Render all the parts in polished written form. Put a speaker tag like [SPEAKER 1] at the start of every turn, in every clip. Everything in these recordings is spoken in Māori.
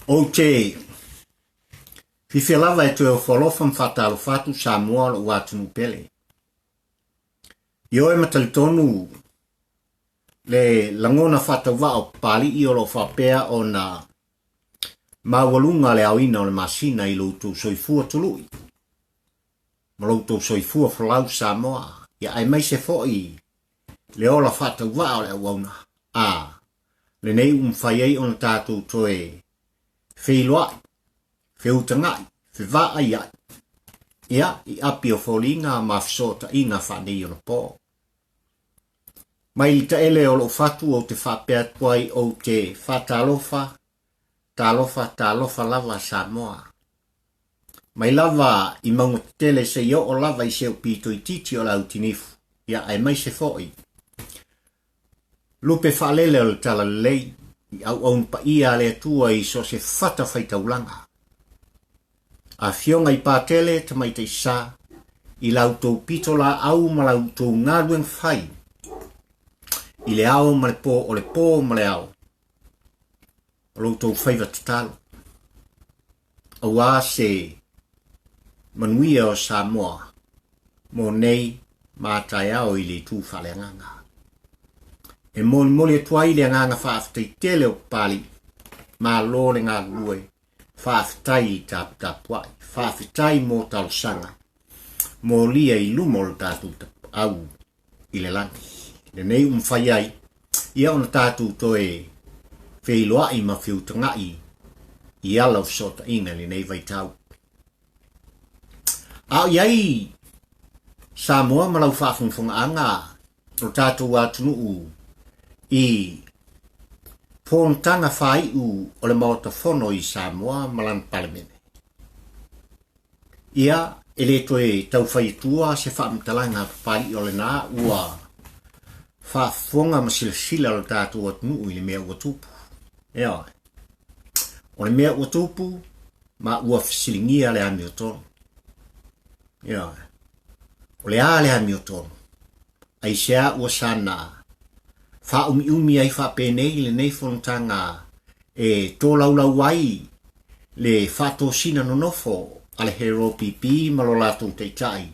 [SPEAKER 1] O te fifilava e tue o folofa mfatalo fatu Samoa lo watu nupele. Yo e matalitonu le langona fatauva o Papalii o lo whapea o na mawalunga le auina o le masina i loutou soifua tului. Ma loutou soifua falau Samoa. Ia ai mai se foi le ola fatauva o le awauna. Lenei umwhaiei o na tātou toe wheiloai, whiutangai, whiwaa iai. Ia, i api o wholinga ma whisota ina whanei o na pō. Mai ta ele o lo fatu o te whapea tuai o te whatalofa, talofa lava Samoa. Mai lava i maunga tele se yo o lava i seo pito i titi o lau tinifu. Ia, ai mai se foi. Lupe whalele o le tala lei. I au pa ia le tua i so se fata whaitaulanga. A fionga i pātele te mai te sa, i lautou pitola au ma lautou ngāduen whai. I le au ma le pō o le pō ma le au. Lautou whaiva te talo. Au a se manuia o Samoa, mo nei mātai au i le tū whale nganga. E moli e tuai le nganga whaafitai tele o Papalii, ma lo le ngā lue, whaafitai tapuai, whaafitai mo tausaga, mo lia i lumo le tātou au i le langi. Lenei umwhaiai, ia ona tātou toe wheiloai ma whiutangai, i alau sota ina lenei vaitau. Au iai, Samoa malau whaafunfunga anga, o tātou atunuu, I pōntanga whai o le maota fono i Samoa malan palemia. Ia, ele toe tau whaitua se whaamtalanga Papalii o le nā ua faafofoga ma silasila o le tātou atunuu i le mea ua tupu. Ia, o le mea ua tupu ma ua fisilingia le ami o tono. Ia, o le a le ami o tono. Ai sea ua sana fa umi ai fa penei le nei fontanga e to laulau ai le fato sina no nofo ale hero pipi malolato te tai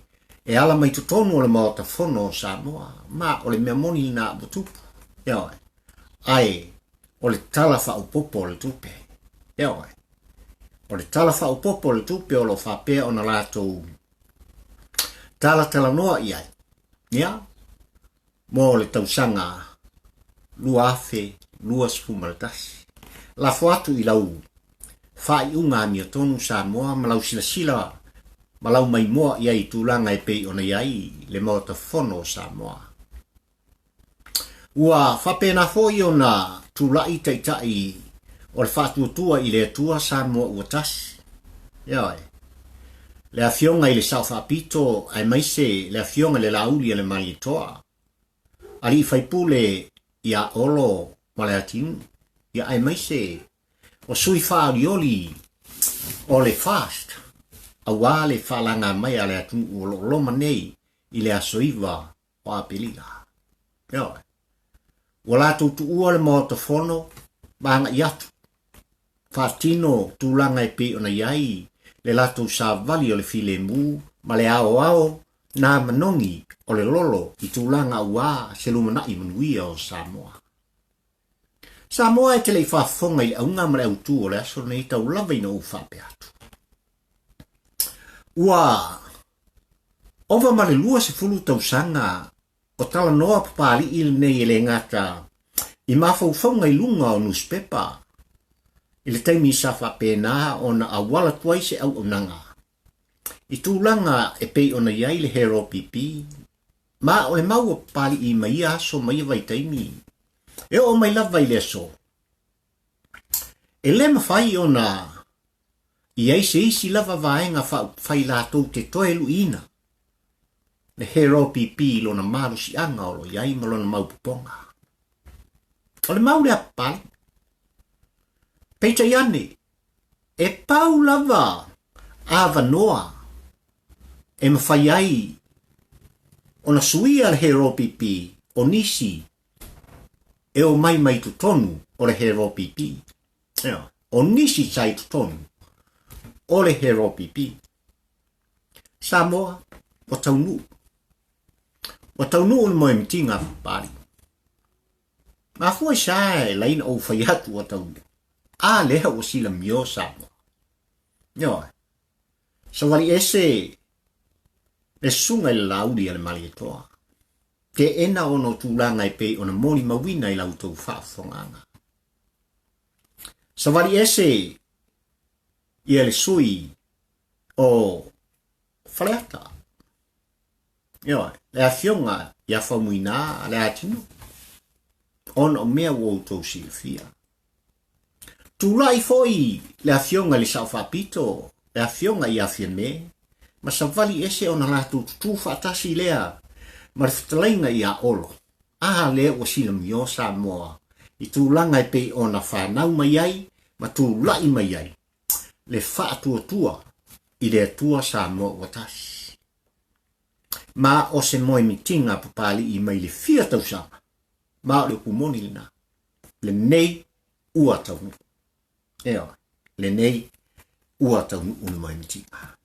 [SPEAKER 1] e ala mai tonu o le maota fono Samoa ma o le memoni na butupu ia ai o le tala fa upopo le tupe ia o le tala fa upopo le tupe o lo fa pe ona lato tala noa ia ia mo le tausanga lua afe, lua spumaltasi. La fuatu i lau whai unga mi o tonu Samoa malau sila malau mai moa ia i tūlanga e pei ona iai le maota fono Samoa. Ua whapena foi ona tūlai taitai o le whatuatua i le atua Samoa ua tasi. Iai. Le afionga i le South Apito ai maise le afionga le lauli le malitoa. Ali whaipule ia olo maleatin ia ai mai se o sui faarioli o le fast awa le falanga mai ale atu o lo manei i le asoiva o Papalii ia wala tu o le maota fono banga iatu fatino tulanga e pe ona iai le lato sa vali o le filemu ma le ao na manongi o le lolo i tūlanga ua se lumana i manuia o Samoa. Samoa e te lei whaafonga i aunga mare autu o le aso nei tau lava ina u whape atu. Ua, ova mare lua se fulu tausanga o tala noa Papalii il nei ele ngata i mawhauwhaunga i lunga o Nusipepa i le taimi sa whape na o na awala tuai se au onanga. I tūlanga e pei ona iai le hero pipi, ma o le maua Papalii i mai aso mai vai taimi. E o mai lava i le aso. E le mawhai ona iai se isi lava vaenga whai lātou te toe luina. Le hero pipi lo na maru si anga o lo iai malo na maupuponga. O le mau le a Papalii. Peita iane, e pau lava avanoa. E mawhai ai ona suia le hero pipi o nisi e o mai tu tonu o le hero pipi. O nisi sai tu tonu o le hero pipi. Samoa, o taunu. O taunu o le moe mitinga pari. Ma fua sae laina o faiatu o taunu. A leha o sila mio Samoa. So wali ese le sunga le lauri ale mali toa. Teeena ono tūlanga e pe ona moli mawina i lautou faafonganga. So wali ese i ale sui o faleata. Le afionga i a whamuina le atinu. Ono mea woutou silfia. Tūlai foi le afionga le saufapito, le afionga i afiame, ma sa wali ese ona latu tufa atasi lea, ma le fetalai i a olo. Le o sila mio Samoa, i tūlanga e pe ona whanau mai ai, ma tūlai mai ai. Le faatua i le atua Samoa watasi. Ma o se moe mitinga Papalii i mai le fia tausaga, ma o le kumoni lina, lenei ua taunu. Lenei ua taunu una moe mitinga.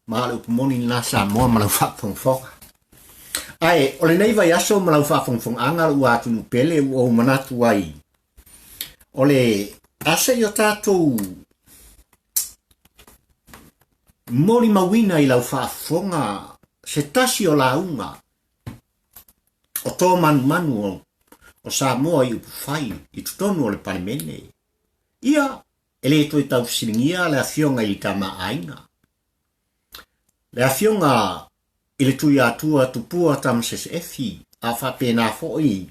[SPEAKER 1] Ma le upumoni lina Samoa malau faafofoga. O lenei vai aso malau faafofoga anga ua atunu pele ua umanatu ai. O le asa i o tātou mori mawina i lau faafofoga se tasi o launga. O tō manu o Samoa i upufai i tutonu o le palemia. Ia, ele toi tau silingia le afionga i Paeaiga. Le afionga i le Tuiatua Tupua Tamasese a whapena fo'i.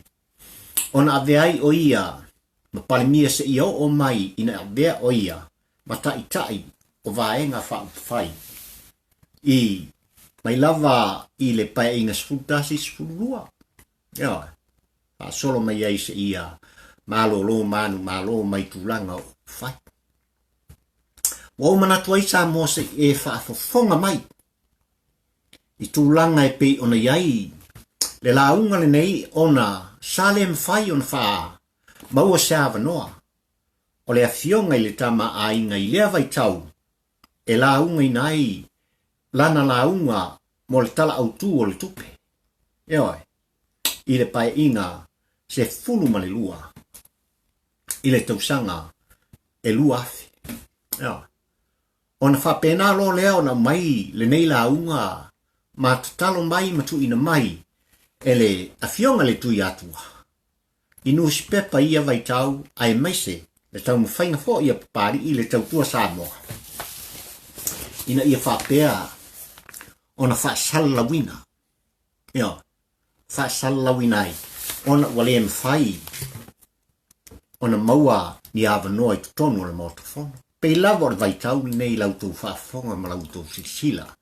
[SPEAKER 1] Ona aveai o ia, ma palemia se ia o mai ina avea o ia, ma tai o vaenga whaupufai. I mai lava i le Paeaiga sfutasi sfulua. Solo mai ai se ia, malo mai tūlanga o fai. Wa manatu ai Samoa se e faafofoga mai. I tūlanga e pei ona iai, le launga lenei ona salem fai on faa, maua se avanoa. O le afionga i le Tamaaiga i lea vai tau, e launga i nai, lana launga mo le tala autu o le tupe. I le Paeaiga se fulu ma le lua. I le tausaga e lua afe. Ona whapena lo lea ona mai lenei launga ma tatalo mai ma tuuina mai e le afionga le Tuiatua. I Nusipepa ia vai tau ai maise le tau mwhainga fo ia Papalii i le Tautua Samoa. Ina ia whapea ona faasalalauina. Faasalalauina ai. Ona wale mwhai ona maua ni avanoa i tutonu le maota fono. Pei lava o le vaitau nei lautou faafofoga ma lautou silisila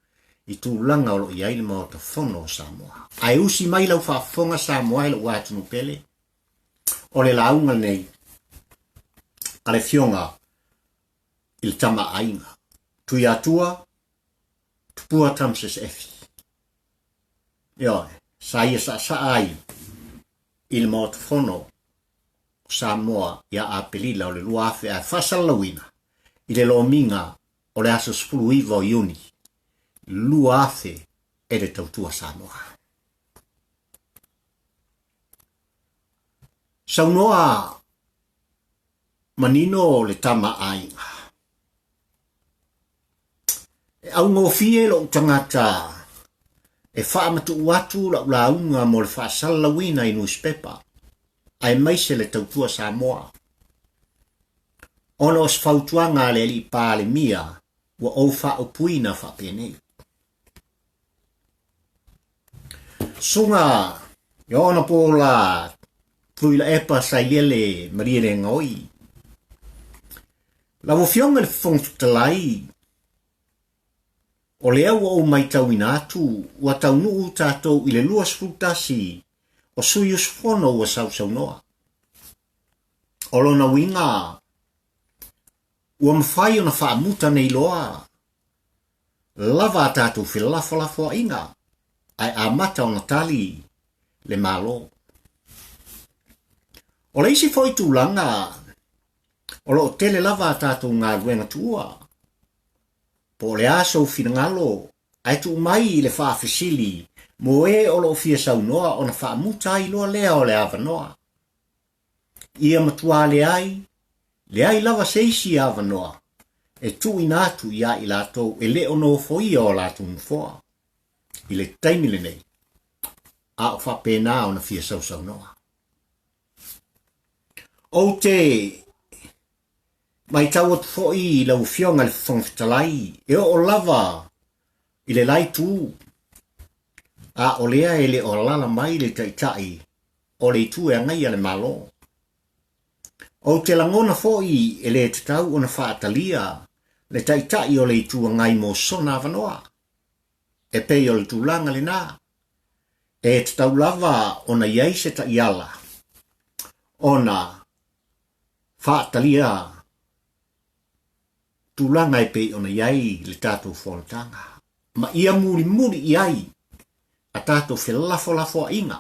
[SPEAKER 1] i tūlanga o lo iai le maota fono o Samoa. Ai usi mai lau faafofoga Samoa i lo atunu pele o le launga nei a le fionga i le Tamaaiga. Tuiatua, Tupua Tamasese. Sa ia sa ai i le maota fono o Samoa ia apelila o le lua afe a faasalalauina. I le lominga o le aso spulu iwa o Iuni, lua afe e le Tautua Samoa. Saunoa manino le Tamaaiga. E au ngofie lo tangata e whaamatu watu la ulaunga mo le faasalalauina i Nusipepa. Ai maise le Tautua Samoa. Ono os fautuanga le li palemia wa o faafoga faapenei. Sunga ona pola tuila epa sailele mariele ngoi. La wofionga le fetalai o lea wa o mai tauina atu wa taunu tātou i le lua sfutasi o suyus fono wa sausaunoa. O lona winga ua mwhai ona whaamuta nei loa. Lava tātou whilafalafo inga. ai amata o natali le malo. O le isi foi tūlanga, o lo tele lava tātou ngā ruenga tua. Po le aso finangalo, ai tu mai le faafesili, mo e o lo fia saunoa o na faamuta i loa lea o le avanoa. Ia matua le ai lava seisi avanoa, e tuuina atu ia i latou e le ono foia o latou mfoa. I le taimi lenei, a o whapena o na fia saunoa. O te mai tau atu foi i lau fionga le fetalai, e o lava i le lai tū. A o lea e le o lala mai le taitai, o le tū e ngai ale malo. O te langona foi e le tatau o na faatalia, le taitai o le tū ngai mo sona avanoa. E pei o le tūlanga le nā. E tatau lava o na iai se ta iala. O na faatalia tūlanga e pei o na iai le tātou whonatanga. Ma ia muri iai a tātou whelafo a inga.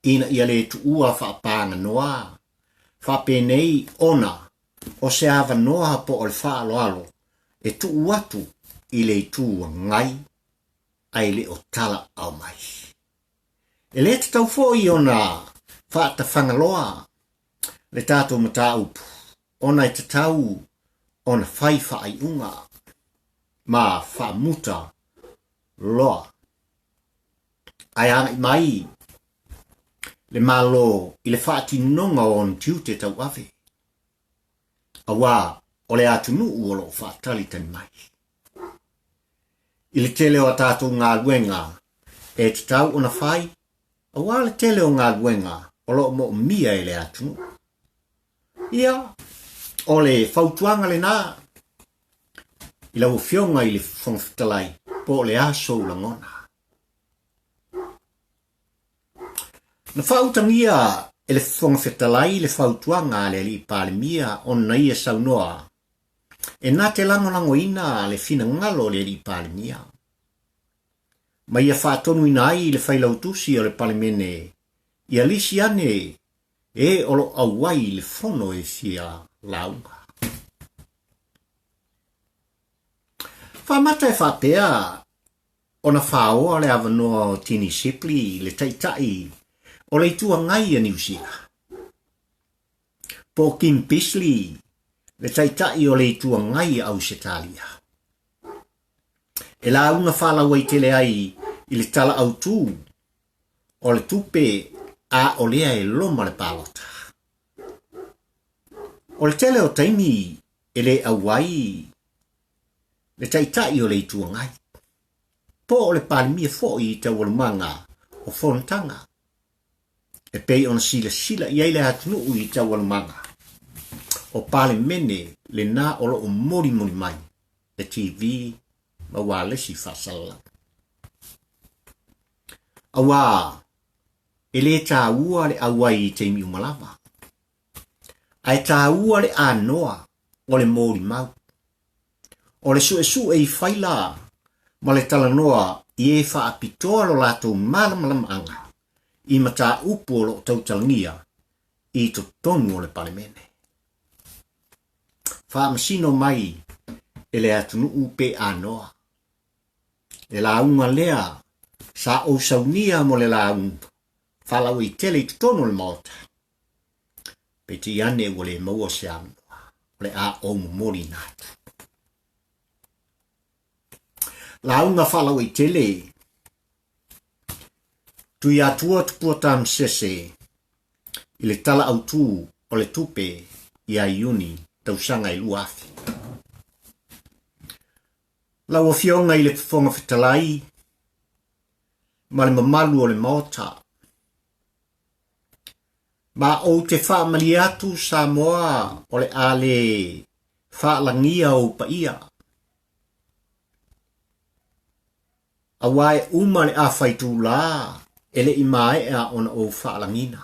[SPEAKER 1] Ina ia le tuua whaapanga noa. Whapenei ona o se avanoa po o le whaaloalo e tuuatu i le tūua ngai ai le o tala au mai. E le tatau foi ona whaatawhangaloa le tātou mata upu. Ona e tatau ona whai whaai unga ma whaamuta loa. Ai angai mai le malo i le whaati nonga o tiute tau awe. Awa o le atunu o lo whaatali tani mai. I le tele o tātou ngā luenga e tatau ona whai. Awa le tele o ngā luenga o lo mo mia i le atunu. Ia o le whautuanga le nā. I lau fionga i le fetalai po le aso langona. Na whautangia e le fetalai le whautuanga le li palemia on na ia saunoa. E nā te langolango ina le fina ngalo le li palemia. Ma ia whaatonu ina ai le whailautusi o le palemene. Ia lisi ane e olo awai le fono e fia Lauga. Whamata e whapea o na whaoa le avanoa o tini sipli le taitai o le tua ngai a niusia. Po Kim Pisley le taitai o le tua ngai au setalia. E la una whala wai tele ai i le tala autu o le tupe a o lea e loma le palota. O le tele o taimi e le awai le taitai o le tua ngai. Po o le palemia fo i te walumanga o fontanga. E pei on sila i eile atunu i te walumanga. O palemene le nā olo o mori mai. E TV ma walesi faasalalauina. Awa e le tāua le awai i te imi umalava. Ai tāua le anoa o le mori mau. O le su e i whaila ma le talanoa i e whaapitoa lo lato malam anga i mata upo lo tautalngia i to tonu o le palemene. Whaamasino mai e le atunu upe anoa. E la unga lea sa o saunia mo le la unga. Whalau i tele i to tonu le maota. Peti ane o le maua se anoa. O le a o mori natu. La unga whalau i tele. Tuiatua Tupua Tamasese. I le tala autu o le tupe i a Iuni tausaga i luafi. Lau o fionga i le fofoga fetalai. Ma le mamalu o le maota. Ma o te faamaliatu Samoa o le ale faalangia o paia. Awai uma le awhaitu la ele i mai a ona o faalangina.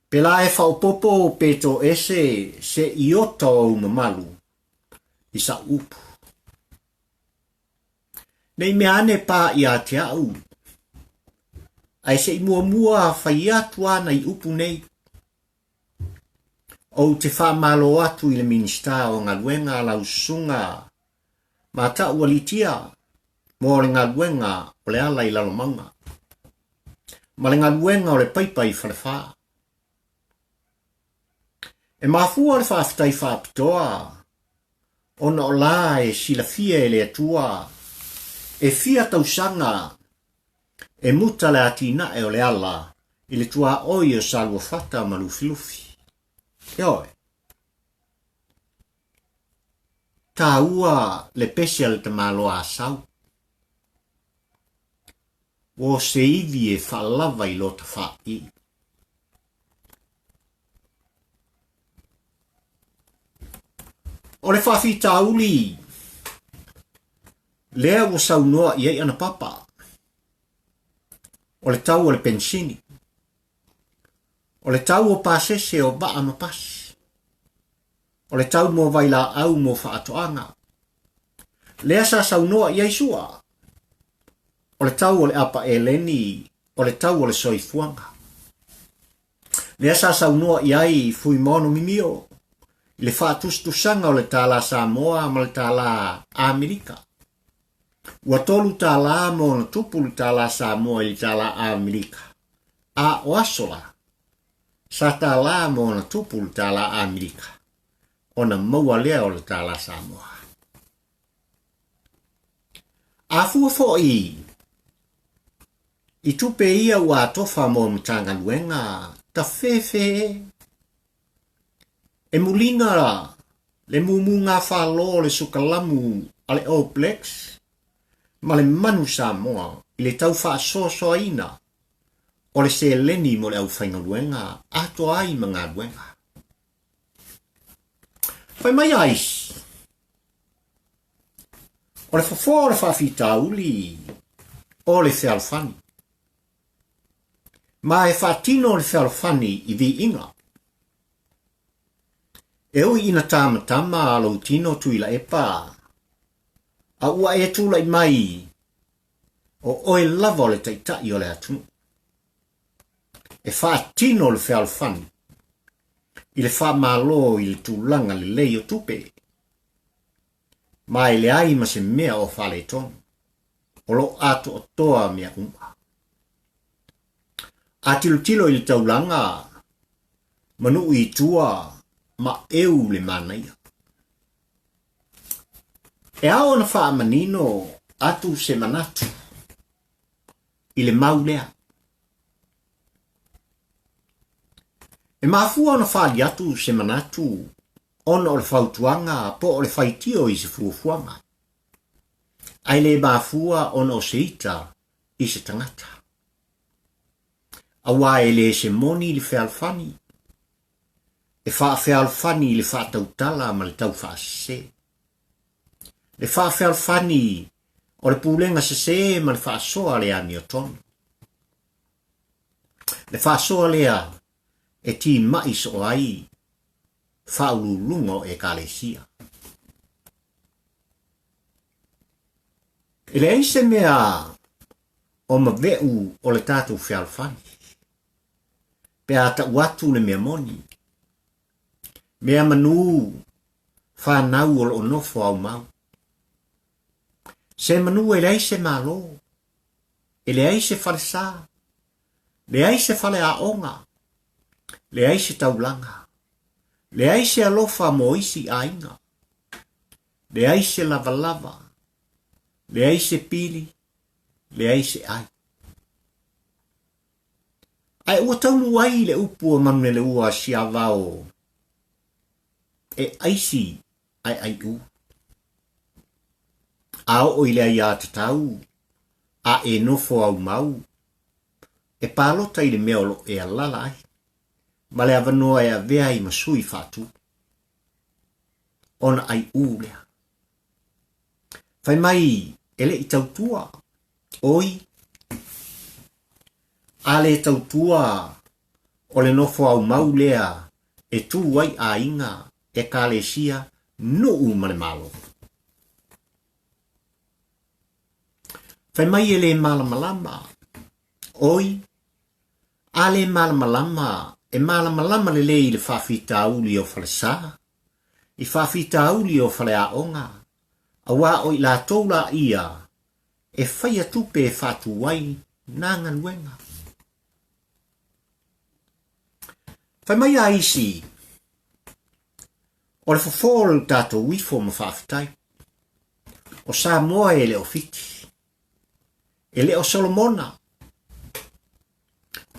[SPEAKER 1] Pela e whaupopo peto ese se iota o mamalu i sa upu. Nei meane pa ia te au. Ai se mua faiatua na I upu nei. O te whamalo atu I le minista o ngā luenga lausunga. Maataua litia. Mo le ngā luenga o le ala I lalomaunga. Ma le ngā luenga o le paipai whalewha. E mafua le whaafitai whaapitoa. Ona o la e silafia e le atua. E fia tausanga. E muta le atina e o le ala. I le tua oi o salua fata ma lufilufi. Eoi. Tā ua le pese le tamaloa asau. O se iwi e whaalava I lota whai. O le whawhi tauli. Lea o saunoa I ana papa. O le tau o le pensini. O le tau o pasese o baa mapasi. O le tau mo vaila au mo whaatoanga. Lea sa saunoa I Isua. O le tau o le apa e leni. O le tau o le soifuanga. Lea sa saunoa I ai fui mono mimio. I le whaatustusanga o le tala Samoa ma le tala Amerika. Ua tolu tala mo na tupu le tala Samoa I le tala Amerika. A o asola. Sa tala mo na tupu le tala Amerika. Ona maua lea o le tala Samoa. A fuafoi. I tupe ia ua tofa mo mtanga luenga. Ta fefe. E mulinga le mumunga whalo le sukalamu ale oplex. Ma le manu Samoa I le tau faasalalauina. O le se leni mo le au whainga luenga. Ato ai mga luenga. Whai mai ais. O le fofoga le whawhitauli. O le whealwhani. Ma e whaatino le whealwhani I vi inga. E ui ina tama alo tino tuila epa. A ua e tula I mai. O oe lava o le taitai o le atu. E whaatino le whealwhani. I le whaamalo I le tūlanga le lei o tupe. Ma e le ai ma se mea o whale tonu. O lo ato o toa mea uma. A tilo I le taulanga. Manu I tua. Ma eu le manaia. E ao na wha manino atu se manatu. I le maulea. E mafua na wha atu se manatu. Ona o le whautuanga po o le whaitio I se fuafuanga. Ai le mafua ona o se ita I se tangata. Awa e le se moni le whealwhani. E whaafealwhani le whaatautala ma le tau faasese. Le whaafealwhani o le pūlenga sese ma le whaasoa lea ni o tonu. Le whaasoa lea e ti mais o ai whaululungo e kalesia. E le eise mea o maweu o le tātou whealwhani. Pe ata watu le mea moni. Mea manu whanau o nofo au mau. Se manu e leise malo. E leise falesa. Leise fale a onga. Leise taulanga. Leise alofa moisi ainga. Leise lava. Leise pili. Leise ai. Ai ua taunu ai le upu o manu le ua siavao. E aisi ai u. Ao o ile ia te tau. A e nofo au mau. E palota I le meolo e alala ai. Ma le avanoa e avea I masui fatu. Ona ai u lea. Fai mai ele I tautua. Oi. Ale tautua. O le nofo au mau lea. E tu wai a inga. E kalesia no umane malo. Fai mai e le malamalama. Oi, a le malamalama, e malamalama le le i le whawhita uli o whalesa. I whawhita uli o whale a onga. A wā o i la tōla ia, e whai a tupe e whātu wai, nanga nuenga. Fai mai a isi, o le fofoga tātou wifo ma whawhitai. O Samoa e le o fiti. E le o Solomona.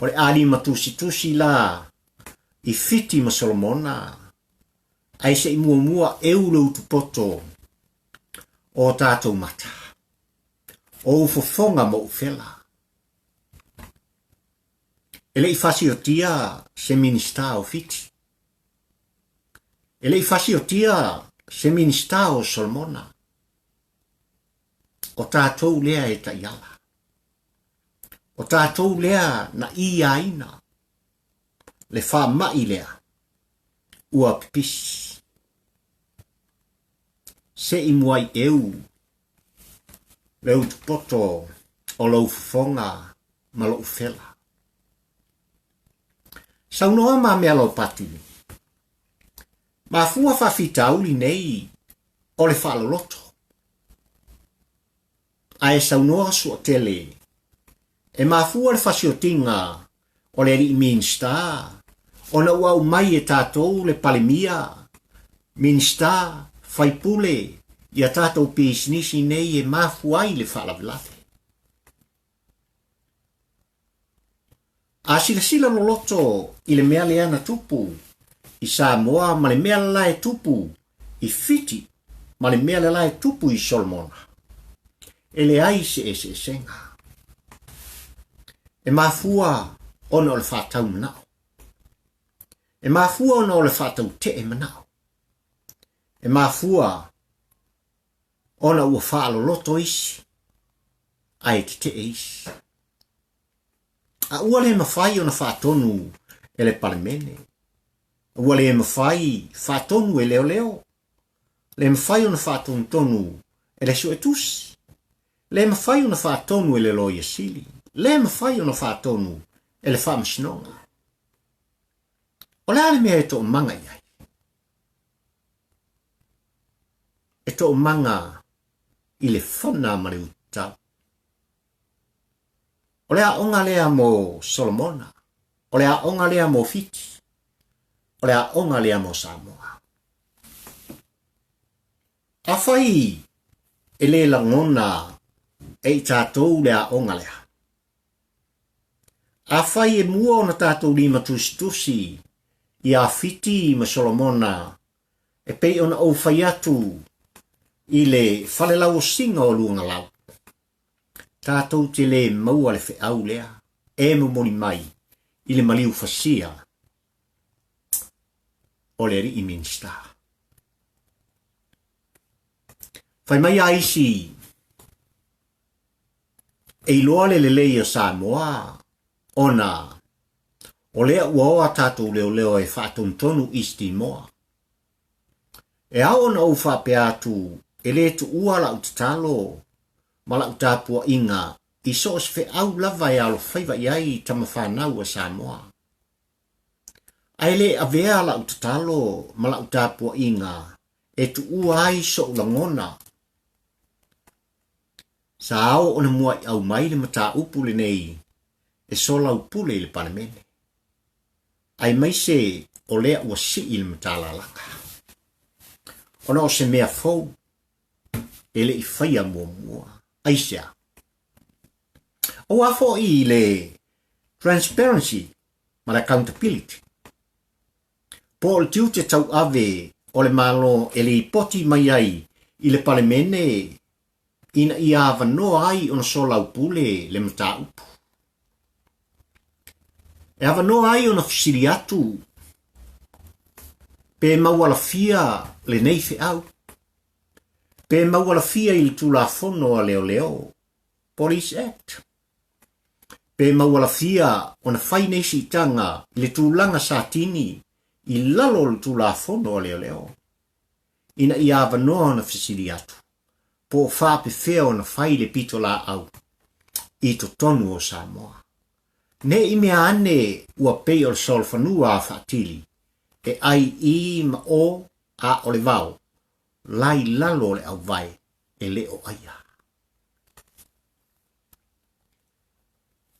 [SPEAKER 1] O le ali matusi la i fiti ma Solomona. Ai se i mua e ulo tupoto o tātou mata. O fofoga mo ufela. E le i fasi o tia se minista o fiti. E le i fasi o tia se minista o Solomona. O tātou lea e taiala. O tātou lea na iaina. Le wha mai lea. Ua pipisi. Se i muai eu. Le utupoto o lau fofoga ma lo ufela. Saunoa ma mea lo pati. Mafua whawhitau lenei o le whaaloloto. Ae saunoa sua tele. E mafua le whasiotinga o le ri minsta. O na ua umai e tātou le palemia. Minsta, whaipule, i a tātou pēsnisi nei e mafuai le whaalavilate. A sila loloto i le mea leana tupu. I Samoa ma le mea lae tupu. I fiti ma le mea lae tupu i Solomona. E le ai se senga. E mafua ona o le whātau manao. E mafua ona o le whātau te e manao. E mafua ona ua whaaloloto isi. Ai te isi. A ua le mawhai ona whātonu e le palemene. A ua le mawhai whātonu e leo. Le mawhai ona whātonu tonu e le suetusi. Le mawhai ona whātonu e le loia sili. Le mawhai ona whātonu e le whāmashinonga. O le ale mea e tō manga iai. E tō manga i le whana ma le utau. O le a onga lea mo Solomona. O le a onga lea mo Fiti. O le a onga lea mo Samoa. A whai e le langona e i tātou le a onga lea. A whai e mua o na tātou lima tusi i a Fiti ma Solomona e pei ona o whai atu i le whalelau o singa o luanga lau. Tātou te le maua le whiau lea e moni mai i le maliu whasia o le ri i minsta. Whai mai a isi e iloa le leia Samoa ona o lea uaoa tātou leo e whātontonu isti moa. E a ona au whapea atu e le tu ua la utatalo ma la utapua inga i soos fe au lava e alo whaiva iai tama whanau a Samoa. Ai le a vea la utatalo ma la utapua inga e tu ua ai so langona. Sa ao ona mua i au mai le mata upu lenei e sola upule le palemene. Ai mai se o lea ua si il mata lalaka. Ona o se mea fau e le i whaia mua. Aisea. O afo i le transparency ma le accountability. Po le tiu te tau ave o le malo e le poti mai ai i le palemene ina i avanoa ai ona sola upule le mata upu. E avanoa ai ona fisiri atu pe mauala fia lenei au. Pe mauala fia i le tulafono a leo. Police Act. Pe mauala fia ona whainesi tanga i le tulanga satini i lalo le tulafono a leo. Ina i avanoa ona fisiri atu. Po whape fea ona whai le pito la au. I to tonu o Samoa. Ne I mea ane ua pei o le solfanua a whaatili, e ai I ma o a o le vau, lai lalo le au vai, e le o aia.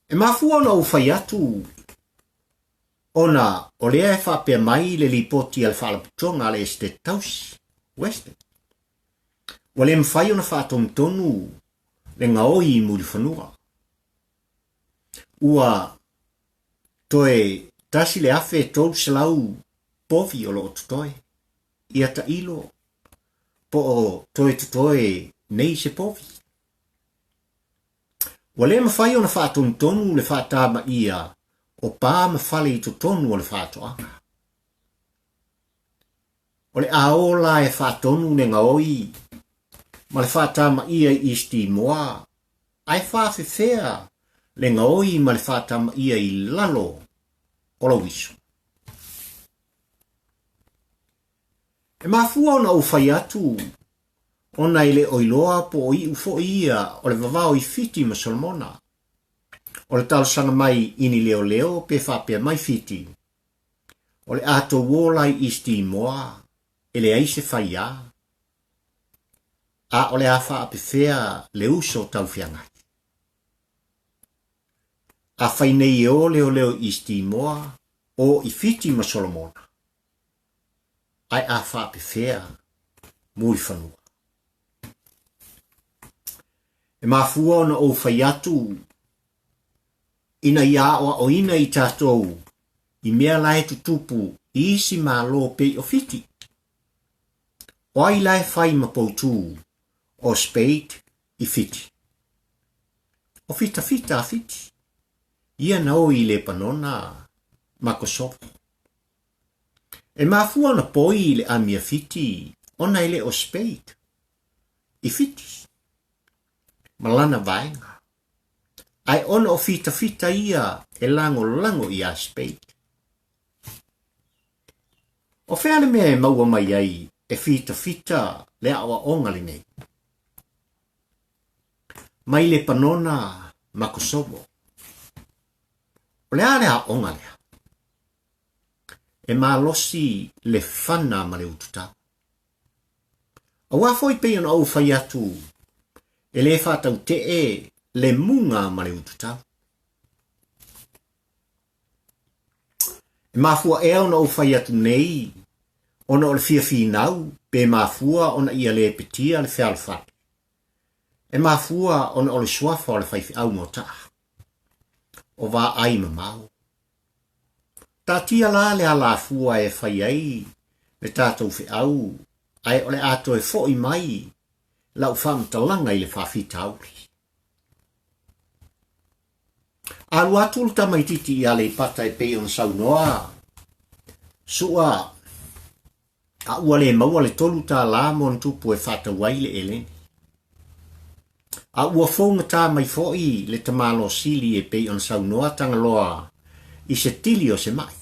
[SPEAKER 1] E mafua na ufai atu, ona o lea e whapea mai le lipoti al whalaputonga le este tausi, weste. Wale mwhai ona whatomtonu le ngaoi I muri whanua. Ua toe tasi le afe tolu selau povi o lo tutoe. Ia ta ilo po o toe tutoe nei se povi. Wale mawhai ona whatomtonu le whatama ia o pā mawhale I tonu o le whatoanga. O le aola e whatonu ne ngaoi ma le whatama ia I isti moa. Ai whawhewhea le ngaoi ma le whatama ia I lalo o lo wiso. E mafua ona ufai atu, ona ile oiloa po I ufo ia o le vavao I fiti ma Solomona. O le tausaga mai ini leo leo pe whapea mai fiti. O le ato wola I isti moa, ele aise whai a. A o le awha apewhea le uso tauwhiangai. A whai nei o leo leo isti moa o I fiti ma Solomona. Ai a wha apewhea muri whanua. E mafua ona o whai atu, ina ia o ina I tātou, I mea lai tutupu I isi malo pe o fiti. O ai lai whai ma poutu, o spade I fiti. O fita fita a fiti. Ia nao I le panona makosopo. E mafua na poi le amia fiti, ona ile o spade. I fiti. Malana vaenga. Ai ona o fita fita ia e lango lango I a spade. O whare mea e maua mai ai e fita fita le awa onga lenei. Mai le panona makosopo. O le are a onga lea. E malosi le whana ma le ututau. A wafoi pe ona au whai atu, e le whatau te e le munga ma le ututau. E mafua e ona au whai atu nei, ona o le fia finau, pe mafua ona ia le petia le whealwhati. E mafua ona o le swafa o le whaifi au mota. O wa ai mamau. Tatia la le ala fua e whai ai, le tātou whi au, ai o le ato e fo I mai, lau whamtalanga I le whawhita auri. Alu atu ta mai titi I ale pata e pe on saunoa, sua, a ua le maua le tolu ta la mon tupu e whata waile e leni. A ua fonga ta mai foi le tamalo sili e pe on saunoa tangaloa, I se tili o se mai.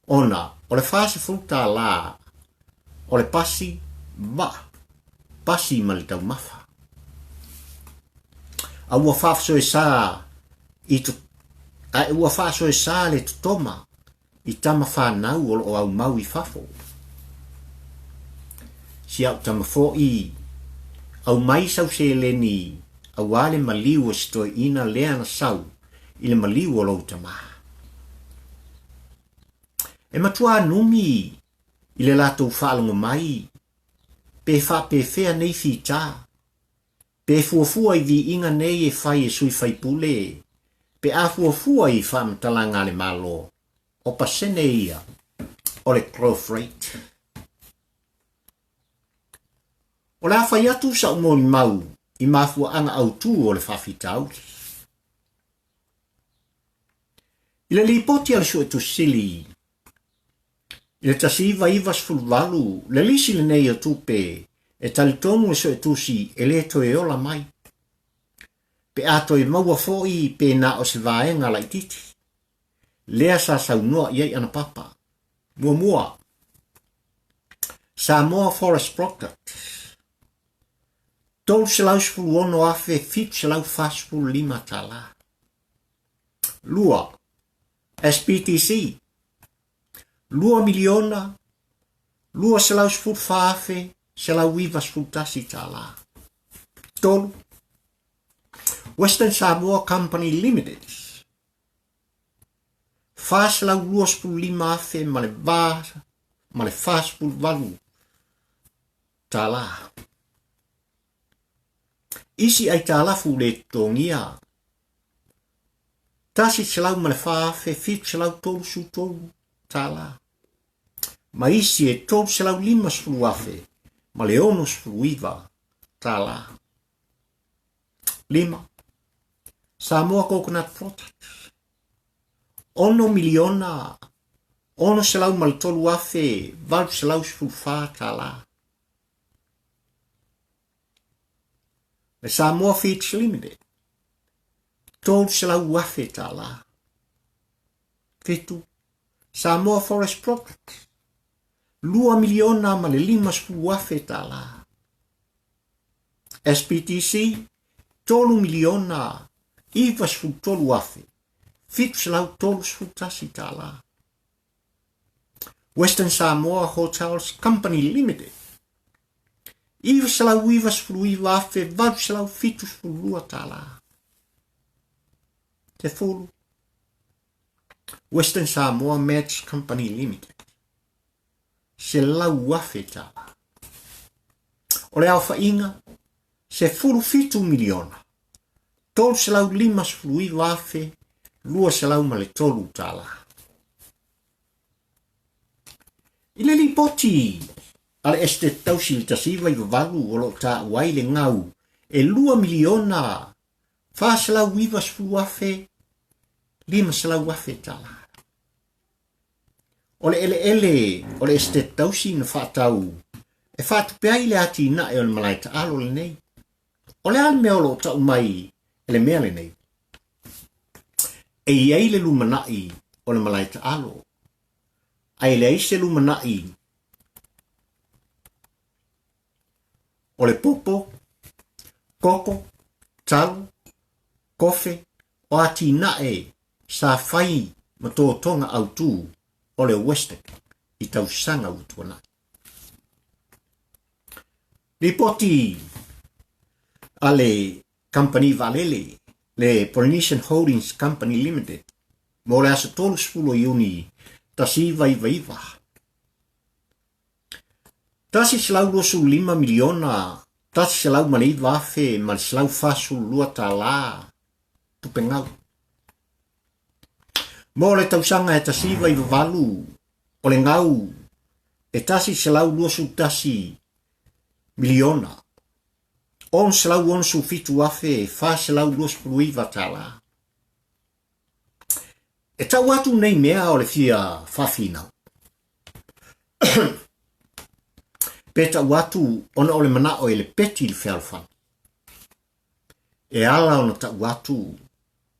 [SPEAKER 1] Ona, o le faafofoga la, o le pasi, pasi ma le tau mafa. A ua faafoso e sa, a ua faafoso e sa le tutoma, I tama whanau o au mau I fafo. Si au tama foi, au mai sau se leni, au ale maliu o stoi ina lea na sau, I le maliu o lau tamaha. E matua numi I le latou whaalonga mai, pe whapewhea nei fita, pe fuafua I vi inga nei e whai e sui whai pule, pe a fuafua I whamtalanga le malo, o pasene ia, o le growth rate. O le awhai atu sa umoni mau, I mafua anga autu o le whawhitau. I le lipoti al sua tu sili, I le tasiva ivas fulvalu, le lisi lenei o tupe, e talitonu le so e tusi e le to e ola mai. Pe ato e maua foi pe na o se vaenga lai titi. Lea sa saunoa iei ana papa. Mua. Samoa Forest Product. Tolu selau sefulu ono afe, fitu selau fasefulu lima tala. Lua, SPTC, lua miliona, lua selau sefulu faafe, selau iwa sefulu tasi tala. Tolu, Western Samoa Company Limited, faasalau lua sefulu lima afe, male fasefulu valu tala. Isi ai talafu le tongia. Tasi selau male faafe, fitu selau tolu su tolu tala. Ma isi e tolu selau lima sefulu afe, male ono sefulu iwa tala. Lima, Samoa Coconut Products. Ono miliona, ono selau male tolu afe, valu selau sefulu fa tala. Le Samoa Feeds Limited, tolu selau wafe tala. Fitu, Samoa Forest Products, lua miliona ma le lima sefulu wafe tala. SPTC, tolu miliona, iwa sefulu tolu wafe, fitu selau tolu sefulu tasi tala. Western Samoa Hotels Company Limited, iwa selau iwa sefulu iwa afe, valu selau fitu sefulu lua tala. Te fulu, Western Samoa Meds Company Limited, selau afe tala. O le awhaiga, se fulu fitu miliona, tolu selau lima sefulu iwa afe, lua selau ma le tolu tala. I le lipoti, ale este tausi le tasiva i valu o lo ta wai le ngau, e lua miliona, faasalau iwa sefulu afe, lima selau afe tala. O le ele, o le este tausi na whaatau, e whaatupeai le ati na e o le malaita alo lenei. O le ale mea o lo tau mai, e le mea lenei. E iei le lumanai o le malaita alo. Ai le aise lumanai o le popo, koko, talu, kofe, o ati nae sa fai ma tō tonga autu o le Western i tausaga utuana. Ripoti a le company valele, le Polynesian Holdings Company Limited, mo le asa tolu sefulu Iuni, tasiva iwa. Tasi selau 25 miliona, tasi selau male iwa afe, male selau fasu lua tala, tupe ngau. Mo le tausaga e tasiva iwa valu, o le ngau, e tasi selau 20 miliona, on selau onsu fitu afe, fa selau 21 tala. E tau atu nei mea o le fia fafinau. Peta watu ona o le manao e le peti le fealfan. E ala ona tau watu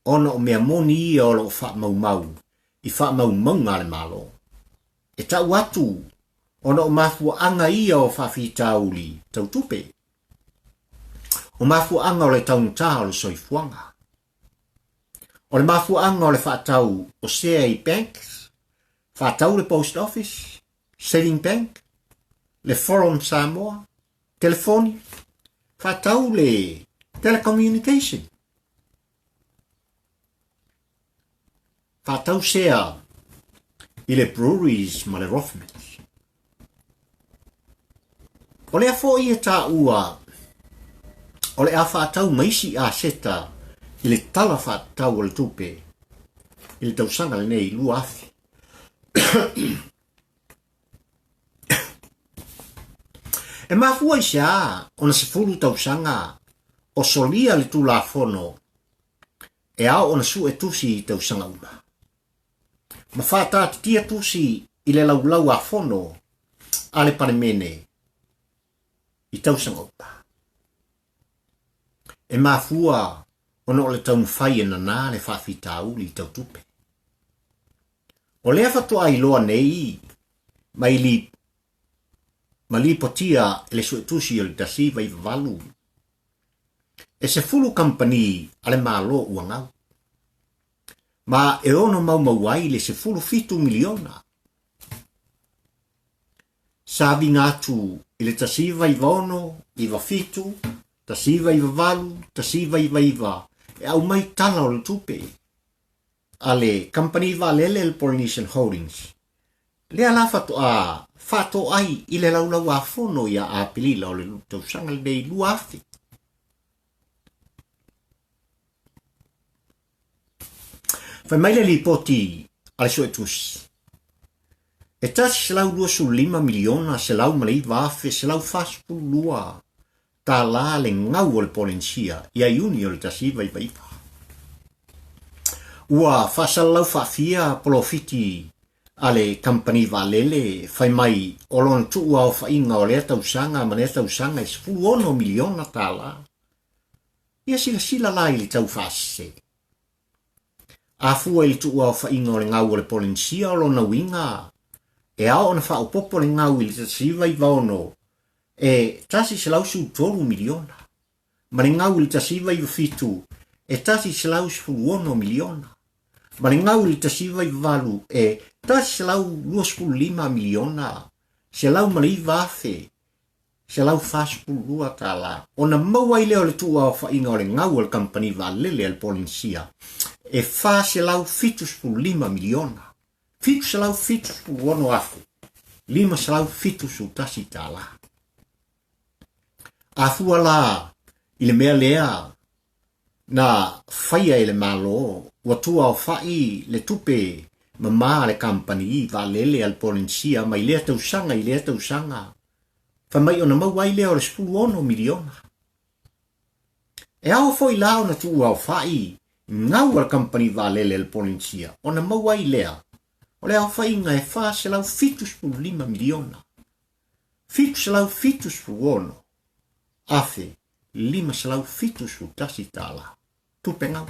[SPEAKER 1] ona o mea moni ia o lo fa mau i fa mau ngale malo. E tau watu ona o mafuaaga ia o faafitauli tau tupe. O mafuaaga o le taunata o le soifuaga. O le mafuaaga o le faatau o sea i banks, faatau le post office, saving bank, le forum Samoa, telefoni, faatau le telecommunication. Faatau sea i le breweries ma le Rothmans. O le afo ia ta ua, o le a faatau maisi a seta i le tala faatau o le tupe, i le tausaga lenei lua afi. E mafua i se a, ona se fulu tausaga, o solia le tulafono, e ao ona su e tusi i tausaga uma. Ma faatatitia tusi i le laulau a fono, a le palemene, i tausaga uma. E mafua ona o le taumawhai e nana le faafitauli i tau tupe. O lea fatua i loa nei, ma li potia le suetusi o le tasiva i valu, e se fulu company ale malo ua ngau. Ma e ono mau ai le se fulu fitu miliona. Sabi ngatu ile tasiva ivono, iva fitu, tasiva iva valu, tasiva iva, e au mai tala o le tupe. Ale company va lele el Polynesian Holdings. Le ala fato ai ile laula wafono ya a pilila o le tausaga le dei lua afi. Fai mai le lipoti ale so etusi. E tasi se lau 2.5 miliona se lau malei vafe se lau faspu lua tala le ngau o le Polensia ia Iuni o le tasiva iva. Ua faasalalauina faafia polofiti ale company valele fai mai o lona tuua o faiga o lea tausaga ma lea tausaga e 10 miliona tala. Ia silasila la i le tau faasese. Afua i le tuua o faiga o le ngau o le Polensia o lona uiga e ao ona faaupopo le ngau i le tasiva ivaono e tasi se lau 10 miliona. Ma le ngau i le tasiva iva fitu e tasi se lau 10 miliona. Ma le ngau i le tasiva iva valu e tasi se lau 25 miliona. Se lau ma le iva afe se lau 10 tala. Ona maua i leo le tuua o faiga o le ngau o le company valele al Polensia e fa se lau 5 miliona. Fitu se lau 5 afe. 5 se lau 5 tala. Afua la i le mea lea na faia i le malo watua o fai le tupe mama le company valele al Polensia mai lea tausaga i lea tausaga. Fa mai ona mau ai lea o le 10 miliona. E ao foi la ona tuua o fai ngau al company valele al Polensia. Ona mau ai lea. O le au faiga e fa se lau 5 miliona. Fitu se lau 5 afe 5 se lau 5 tala. Tupe ngau.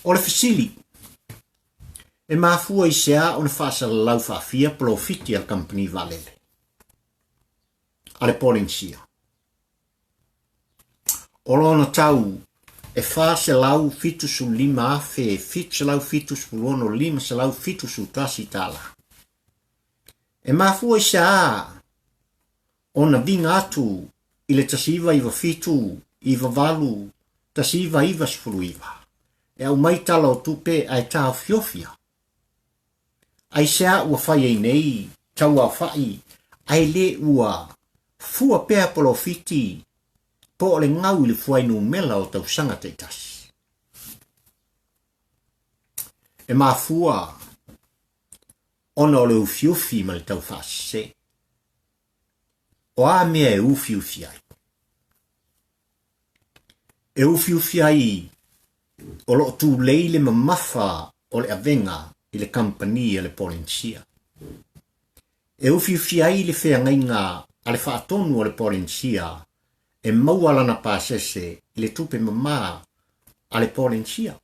[SPEAKER 1] O le fesili. E mafua i sea o le faasalalauina faafia polofiti al company valele. Ale Polensia. O lona tau e fa se lau 5 afe 5 se lau 5 se lau 5 tala. E mafua i sea ona vinga atu i le tasiva iva fitu, iva valu, tasiva iva sfuru iva. E au mai tala o tupe ai tau fiofia. Ai sea ua fai ei nei, tau au fai, ai le ua fua pea polofiti, po le ngau i le fuainu mela o tausaga teitasi. E mafua, ona o le ufiofi ma le tau faasese. O a mea e ufiufi ai. E ufiufi ai o lo tu leile mamafa o le avenga i le company e le Polensia. E ufiufi ai le feangainga a le faatonu o le Polensia e maua lana Pamasese i le tupe mama a le Polensia.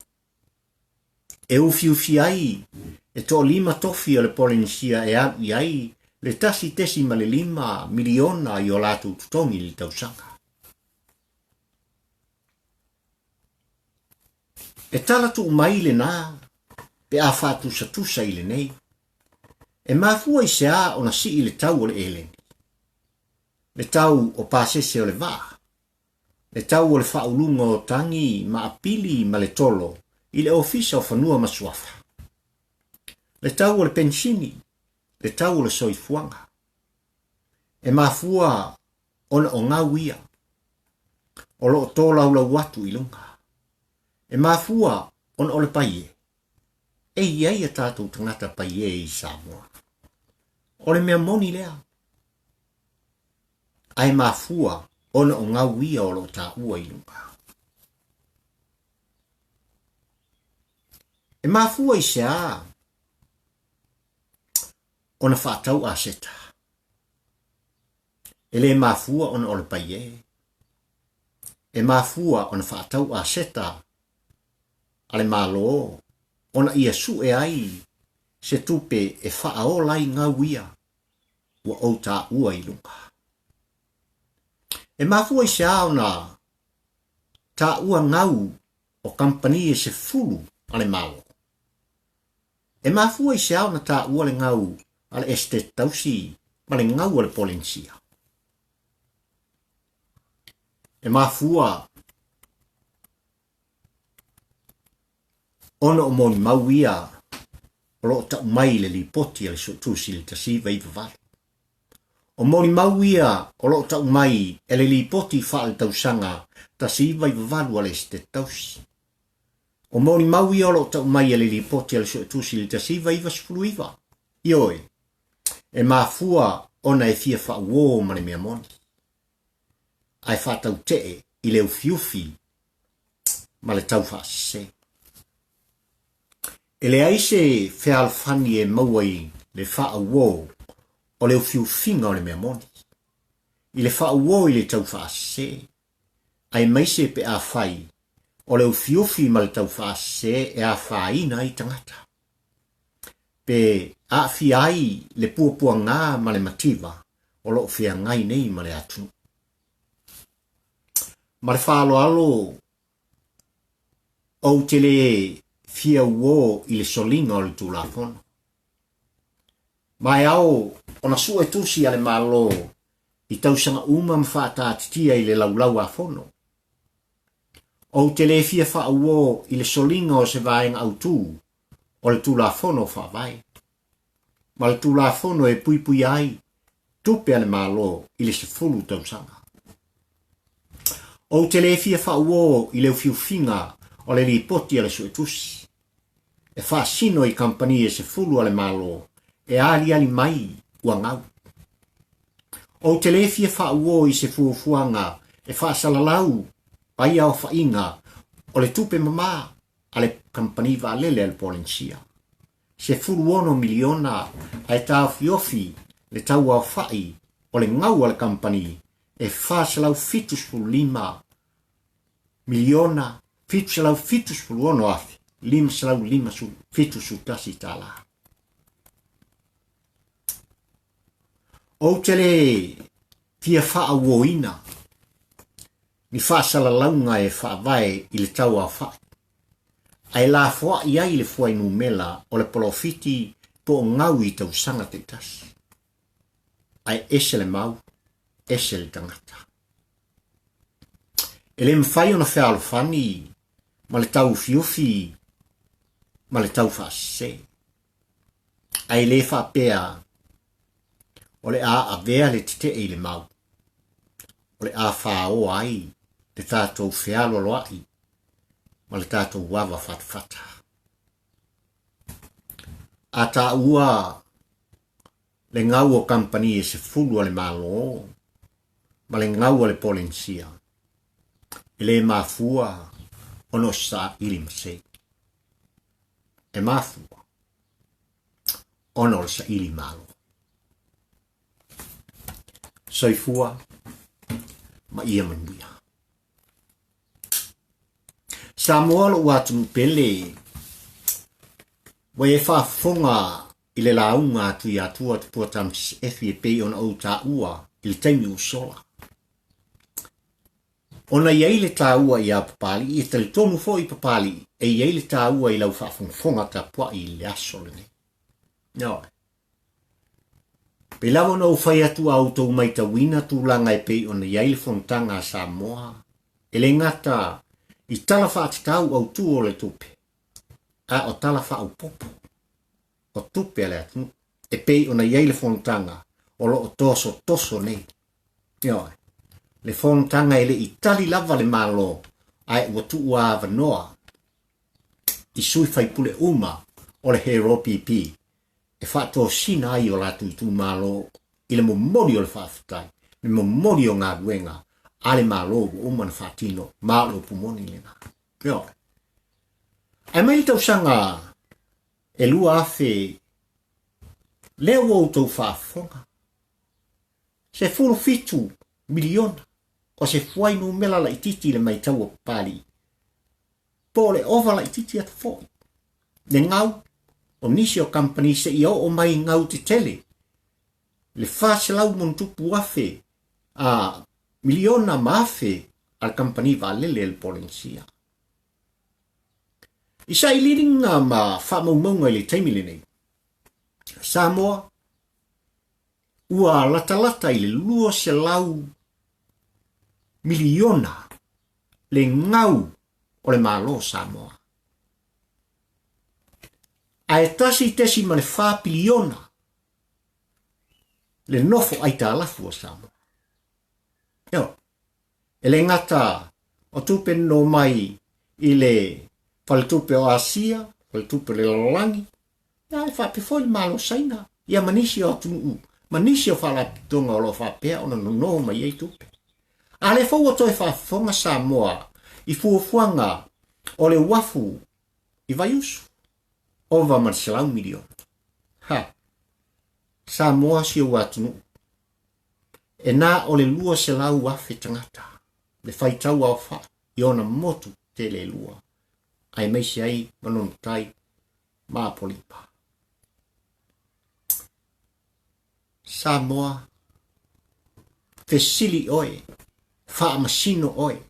[SPEAKER 1] E ufiufi ai e to 5 tofi o le Polensia e avi ai le tasi tesi ma le 5 miliona i o latu tutongi li tausaga. E tala tu mai le na pe a fatu satusa i lenei. E mafua i se a ona si i le tau o le eleni. Le tau o Pamasese o le vaa. Le tau o le faulunga o tangi ma apili ma le tolo i le ofisa o fanua masuafa. Le tau o le pensini. Le tau o le soifuanga. E mafua ona o ngau ia. O lo tola ula watu i lunga. E mafua ona o le paie. E iai a tātou tangata paie i Samoa. O le mea moni lea. Ai mafua ona o ngau ia o lo tā ua i lunga. E mafua i se a ona whaatau a seta. E le mafua ona o le paie. E mafua ona whaatau a seta. Ale malo ona ia su e ai se tupe e whaao lai ngau ia ua o tā ua i lunga. E mafua I se ao na ta ua ngau o company e se fulu ale malo. E mafua I se ao na ta ua le ngau ale estate tausi ma le ngau ale polensia. E mafua ono o moni mauia o lo ta mai le lipoti ale so tusi le tasiva I vavale. O moni mauia o lo ta mai ele lipoti fa le tausanga tasiva I vavalu ale estate tausi. O moni mauia o lo ta mai ele lipoti ale so tusi le tasiva I vasfuluiva. Ioi. E mafua ona e fia fa uo mane mea moni. Ai fa tau tee I leu fiufi ma le tau faasese. E le aise fea alfani e mauai le faa uo o leu fiufinga o le mea moni. I le faa uo I le tau faasese. Ai maise pe a fai o leu fiufi ma le tau faasese e a faaina I tangata. Pe a fiai le puapua ngā ma le mativa o lo fia ngai nei ma le atu. Ma le falo alo o te le fia uo I le solinga o le tulafono. Mai au ona su e tusi ale malo I tausanga uma mfata atitia I le laulau a fono. O te le fia fa uo I le solinga o se vaenga autu o le tulafono fa vai. Ma le tulafono e pui pui ai tupe ale malo I le sefulu tausanga. O te le fia fa uo I le fiufinga o le lipoti ale su e tusi. E fa sino I company e sefulu ale malo e ali mai ua ngau. O te le fia fa uo I se fuafuanga e faasalalau ai au fainga o le tupe mama ale company va lele al polensia. Se fulu ono miliona ai tau fiofi le tau au fai o le ngau al company e faasalau fitus fulu lima miliona fitsalau fitus fulu ono afi lima salau lima su fitus su tasi tala. O tele fia faa uoina ni faasalalaunga e faa vai I le tau au fai. Ai la foa ia I le fuai numela o le polofiti po ngau I tausanga te tasi. Ai ese le mau, ese le tangata. Ele mwhai ona whea alfani, ma le tau fiufi, ma le tau faasese. Ai le wha pea, o le a vea le tite e le mau. O le a wha o ai, le tātou whea loloai, ma le tātou wawa fatfata. A tā ua le ngau o company e se fulu ale malo, ma le ngau ale polensia. Ele mafua ono sa ili mase. E mafua ono sa ili malo. Soifua ma ia manuia. Samoa lo watu pele wa e faafofoga I le launga Tuiatua Tupua Tamasese pe ona o Taua I le taimi o sola. Ona iai le taua I a Papalii, I tali tonu fo I Papalii, e iai le taua I lau faafofoga tapua I le aso lenei. No. Pe lawa na ufai atu autu mai tuuina tūlanga e pe ona iai le fontanga a Samoa. E le ngata I tala whaatitau autu o le tupe. A o tala whaupopo. O tupe ale atu. E pe ona iai le fontanga o lo o toso nei. Ioi. Le fontanga ele I tali lava le malo ai ua tuua avanoa. I sui fai pule uma o le hero pipi. E whaato sina ai o latu I tu malo I le momori o le whaafutai. Le momori o ngā duenga. Ale malo o umana whaatino. Malo pumoni lena. Ioi. Ai mai tausanga e lua afe leo o tau faafoga. Se fulu fitu miliona o se fuai no mela la ititi le mai tau Papalii. Po le ova la ititi at foi. Le ngau o nisi o company se I o mai ngau te tele. Le faasalau mon tupu afe a miliona mafe al company valele el polensia. Isa iliringa ma whamaumaunga le taimile nei. Samoa, ua latalata i le lua se lau miliona le ngau o le malo Samoa. Ae tasi tesi ma le whapiliona le nofo ai ta alafu o Samoa. Yo, ele ngata o tupe no mai i le tupe o Asia, tupe le lolangi, ya e whapifoi malo saina, ia manisi o tunu, manisi o whalapitonga o lo whapea o na no mai ei tupe. Ale fau o toi whafonga Samoa i fuafuanga o le wafu i vaiusu, ova marselau milion. Ha, Samoa si o atunu. E nā o le lua se lau wafe tangata, le whaitau au wha, i ona motu te le lua. Ai meisi ai manon tai maa polipa. Samoa, fesili oe, wha masino oe,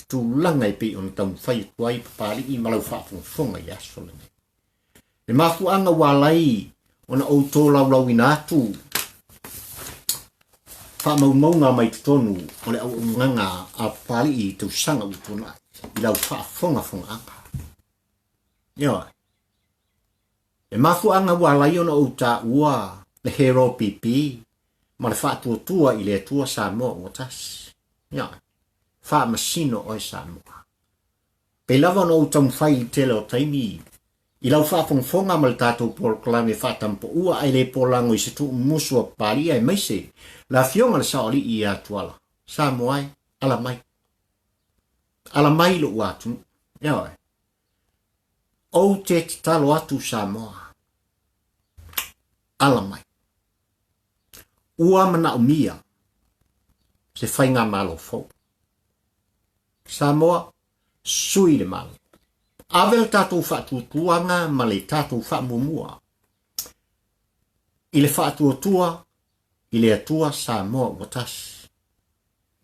[SPEAKER 1] tu langa i pe on taun whai tuai Papalii malau faafofoga i asolene. Le mafuaaga walai ona autu lauina atu whamaumaunga mai tutonu o le au nganga a Papalii tausaga utuna i lau faafofoga anga. Ia. Le mafuaaga walai ona Tautua le hero pipi ma le faatuatua i le atua Samoa Nusipepa. Ia. Fa masino o Samoa. Pe lava no tau fai tele o taimi. I lau faafofoga ma le tatou poloklame Tama Poua ai le polango i se tu musu o Papalii ai maise la fionga le saoli i atuala. Samoa ai ala mai. Ala mai lo watu. Ia. O te talo atu Samoa. Ala mai. Ua mana umia. Se whainga malo fau. Samoa, sui le malo. Avel tatou whaatutuanga ma le tatou whaamumua. I le whaatuatua, i le atua Samoa Nusipepa.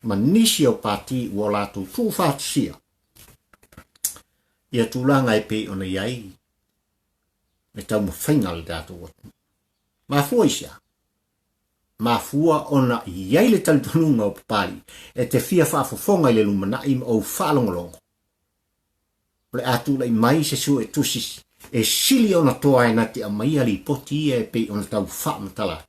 [SPEAKER 1] Ma nisi o pati ua latu tu whaatusia. Ia tūlanga e pe ona iai. Me tau ma whainga le tatou watu. Mafua isia. Mafua ona iai le talitonunga o Papalii e te fia faafofoga i le lumanai ma o whaalongolongo. Le atu lai mai se su e tusis e sili ona toa e nati a mai ali poti e pe ona tau whaamatala.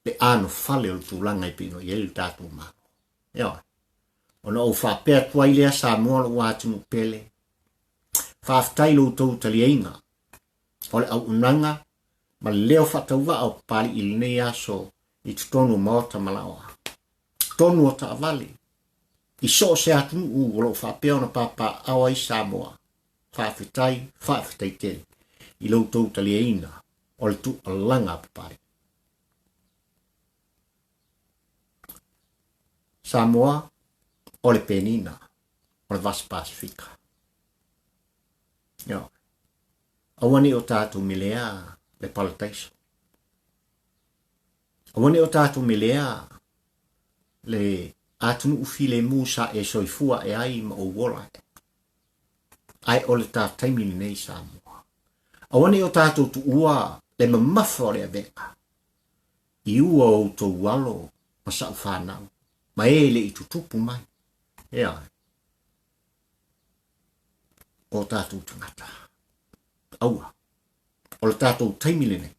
[SPEAKER 1] Le ano fale o tūlanga i pe no iai le tātou mako. Ia. Ona o whapea tuai lea Samoa lo wātunu pele. Whaftai lo tau taliainga. O le au unanga ma leo whatauwa o Papalii i lenei aso i tutonu maota malaoa. Tonu o taavale. I so se atunu u lo whapea ona papa awa i Samoa. Whafetai tele. I lo tau taliaina o le tu alanga Papalii. Samoa o le penina o le vas Pasifika. Ia. Awani o tātou milea le palataiso. Awani o tātou milea le atunu ufi le musa e soifua e ai ma o wola. Ai o le tātaimi nei Samoa. Awani o tātou tuua le mamafa o le aveka. I ua o tau walo ma sa whanau. Ma e le i tutupu mai. Ea. O tātou tangata. Aua. O le tātou taimile nei.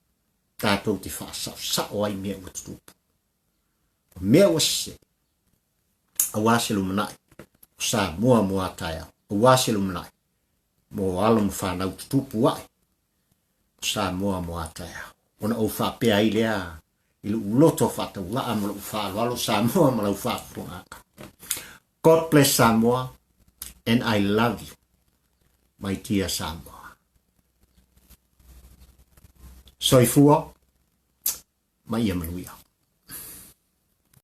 [SPEAKER 1] Tātou te whaasau ai mea ua tutupu. Mea ua se. A wase lumanai. O sa mua taia. O wase lumanai. Mo alo mo whanau tutupu ai. O sa mua taia. Ona o whapea i lea. I lu loto whatau laa ma lau whaalo Samoa ma lau faafofoga. God bless Samoa and I love you, my dear Samoa. Soifua, ma ia manuia.